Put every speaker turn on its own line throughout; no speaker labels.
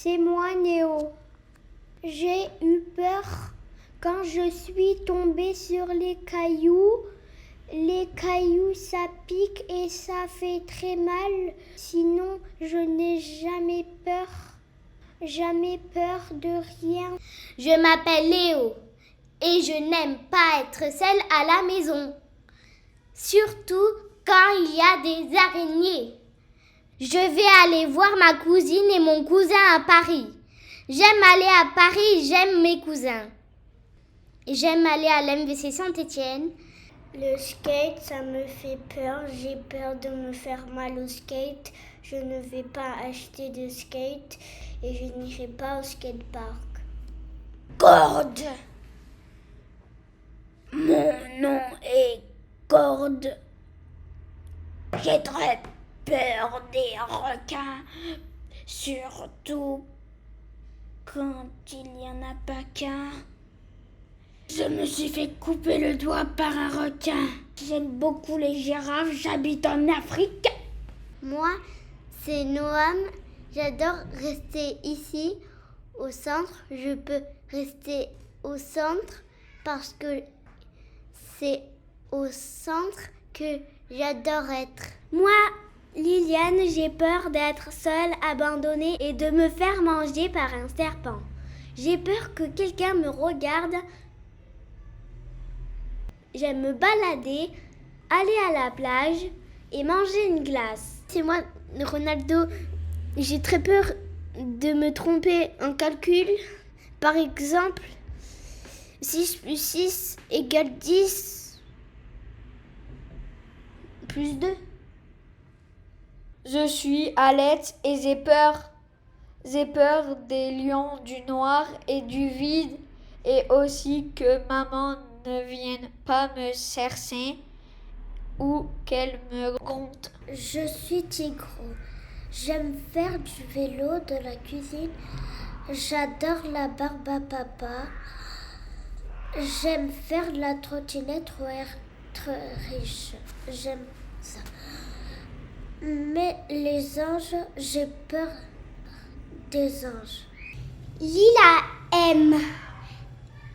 C'est moi, Néo. J'ai eu peur quand je suis tombée sur les cailloux. Les cailloux, ça pique et ça fait très mal. Sinon, je n'ai jamais peur. Jamais peur de rien.
Je m'appelle Léo et je n'aime pas être seule à la maison. Surtout quand il y a des araignées. Je vais aller voir ma cousine et mon cousin à Paris. J'aime aller à Paris, j'aime mes cousins. J'aime aller à l'MVC Saint-Étienne.
Le skate, ça me fait peur. J'ai peur de me faire mal au skate. Je ne vais pas acheter de skate et je n'irai pas au skatepark.
Corde. Mon nom est Corde. J'ai très peur des requins, surtout quand il n'y en a pas qu'un. Je me suis fait couper le doigt par un requin. J'aime beaucoup les girafes, j'habite en Afrique.
Moi, c'est Noam. J'adore rester ici, au centre. Je peux rester au centre parce que c'est au centre que j'adore être.
Moi, Liliane, j'ai peur d'être seule, abandonnée et de me faire manger par un serpent. J'ai peur que quelqu'un me regarde. J'aime me balader, aller à la plage et manger une glace.
C'est moi, Ronaldo. J'ai très peur de me tromper en calcul. Par exemple, 6 plus 6 égale 10 plus 2.
Je suis Alette et j'ai peur. J'ai peur des lions, du noir et du vide. Et aussi que maman ne vienne pas me chercher ou qu'elle me gronde.
Je suis Tigre. J'aime faire du vélo, de la cuisine. J'adore la barbe à papa. J'aime faire de la trottinette ou être riche. J'aime ça. Mais les anges, j'ai peur des anges.
Lila aime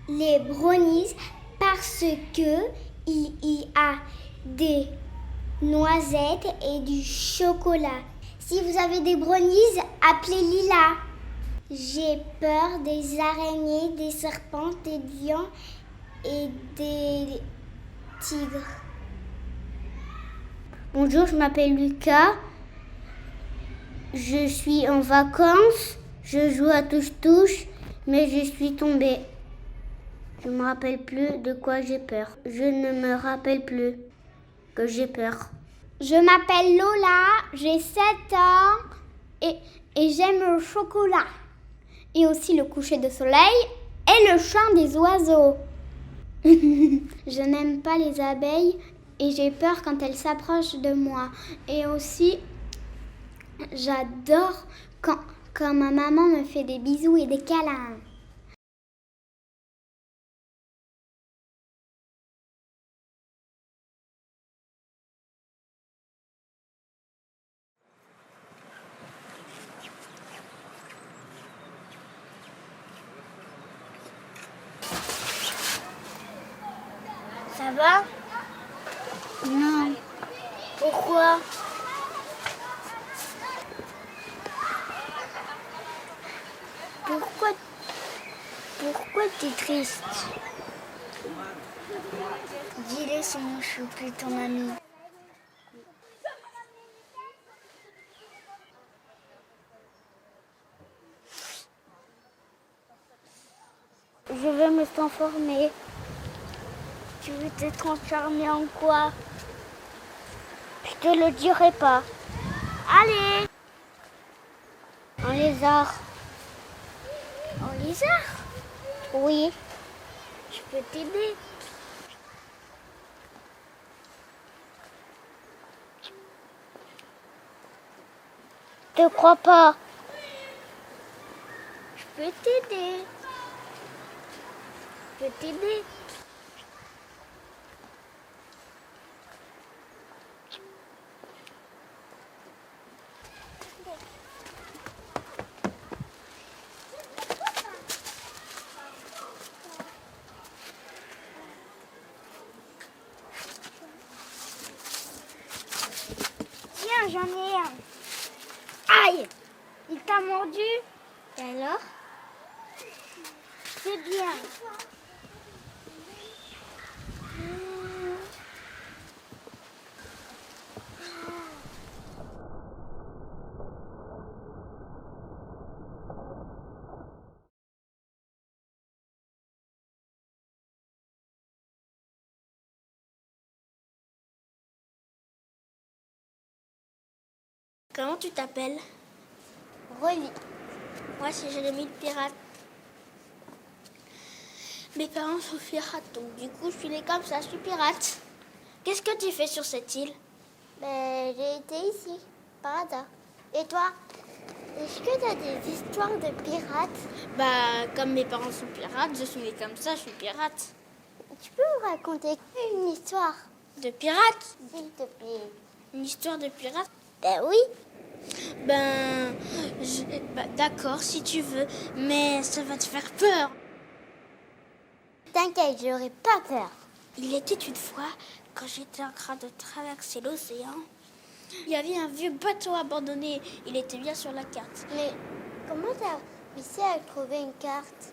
les brownies parce que il y a des noisettes et du chocolat. Si vous avez des brownies, appelez Lila. J'ai peur des araignées, des serpents, des lions et des tigres. Bonjour, je m'appelle Lucas. Je suis en vacances. Je joue à touche-touche, mais je suis tombée. Je ne me rappelle plus de quoi j'ai peur. Je ne me rappelle plus que j'ai peur. Je m'appelle Lola, j'ai 7 ans et j'aime le chocolat. Et aussi le coucher de soleil et le chant des oiseaux. Je n'aime pas les abeilles et j'ai peur quand elles s'approchent de moi. Et aussi, j'adore quand ma maman me fait des bisous et des câlins.
Ça va?
Non.
Pourquoi? Pourquoi t'es triste? Dis-le sinon je suis plus ton ami. Je vais me transformer. Tu veux te transformer en quoi? Je te le dirai pas. Allez!
En lézard.
En lézard?
Oui.
Je peux t'aider.
Je te crois pas.
Je peux t'aider. Je peux t'aider.
j'en ai un. Aïe! Il t'a mordu?
Et alors?
C'est bien.
Comment tu t'appelles?
Rolly.
Moi, c'est Jérémy le pirate. Mes parents sont pirates, donc du coup, je suis née comme ça, je suis pirate. Qu'est-ce que tu fais sur cette île?
Ben, j'ai été ici, par hasard. Et toi? Est-ce que tu as des histoires de pirates?
Bah, comme mes parents sont pirates, je suis née comme ça, je suis pirate.
Tu peux me raconter une histoire,
De pirate?
s'il te plaît?
Une histoire de pirate?
Ben oui.
Ben, d'accord, si tu veux, mais ça va te faire peur.
T'inquiète, j'aurais pas peur.
Il était une fois, quand j'étais en train de traverser l'océan, il y avait un vieux bateau abandonné. Il était bien sur la carte.
Mais comment t'as réussi à trouver une carte?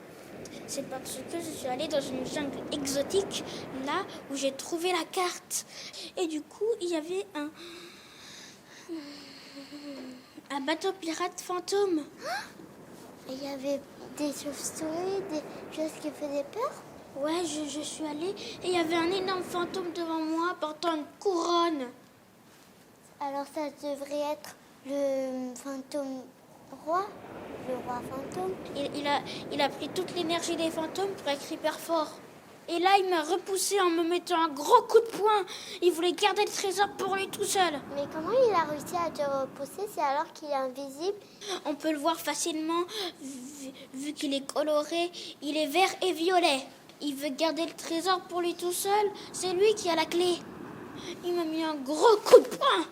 C'est parce que je suis allée dans une jungle exotique, là où j'ai trouvé la carte. Et du coup, il y avait un bateau pirate fantôme.
Il y avait des chauves-souris, des choses qui faisaient peur?
Ouais, je suis allée et il y avait un énorme fantôme devant moi portant une couronne.
Alors ça devrait être le fantôme roi? Le roi fantôme?
Il a pris toute l'énergie des fantômes pour être hyper fort. Et là, il m'a repoussé en me mettant un gros coup de poing. Il voulait garder le trésor pour lui tout seul.
Mais comment il a réussi à te repousser? C'est alors qu'il est invisible?
On peut le voir facilement, vu qu'il est coloré. Il est vert et violet. Il veut garder le trésor pour lui tout seul. C'est lui qui a la clé. Il m'a mis un gros coup de poing.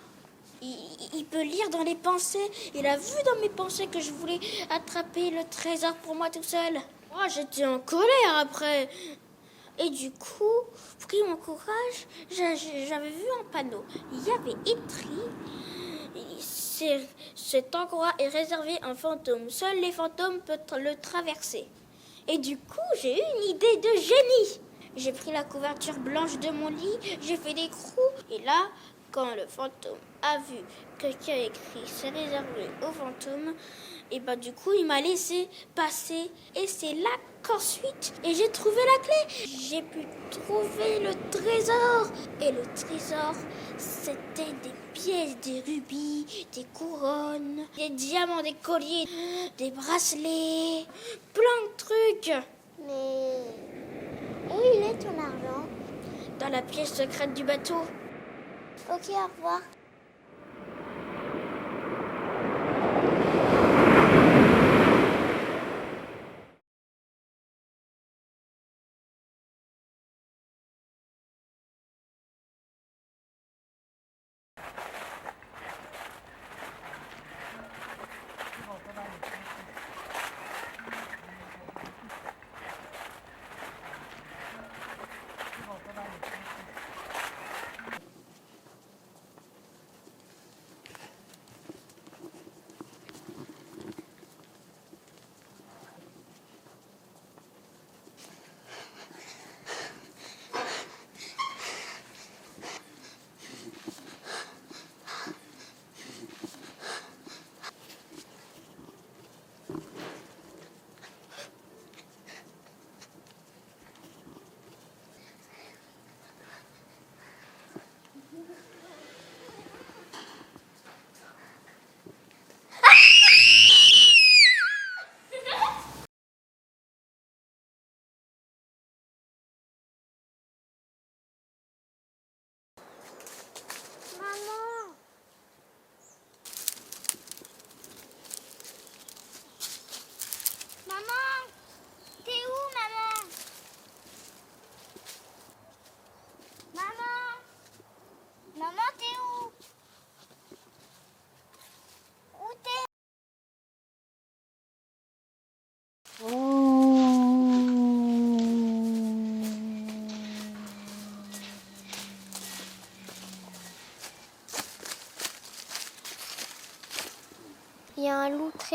Il peut lire dans les pensées. Il a vu dans mes pensées que je voulais attraper le trésor pour moi tout seul. Moi, j'étais en colère après. Et du coup, pris mon courage, j'avais vu un panneau. Il y avait écrit cet endroit est réservé à un fantôme. Seuls les fantômes peuvent le traverser. Et du coup, j'ai eu une idée de génie. J'ai pris la couverture blanche de mon lit, j'ai fait des trous. Et là, quand le fantôme a vu que qui a écrit c'est réservé aux fantômes, et bah du coup, il m'a laissé passer. Et c'est là qu'ensuite, j'ai trouvé la clé. J'ai pu trouver le trésor. Et le trésor, c'était des pièces, des rubis, des couronnes, des diamants, des colliers, des bracelets, plein de trucs.
Mais où il est ton argent?
Dans la pièce secrète du bateau.
Ok, au revoir.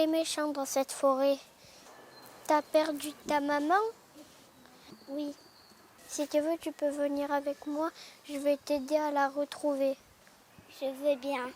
très méchant dans cette forêt. T'as perdu ta maman? Oui. Si tu veux, tu peux venir avec moi. Je vais t'aider à la retrouver.
Je veux bien.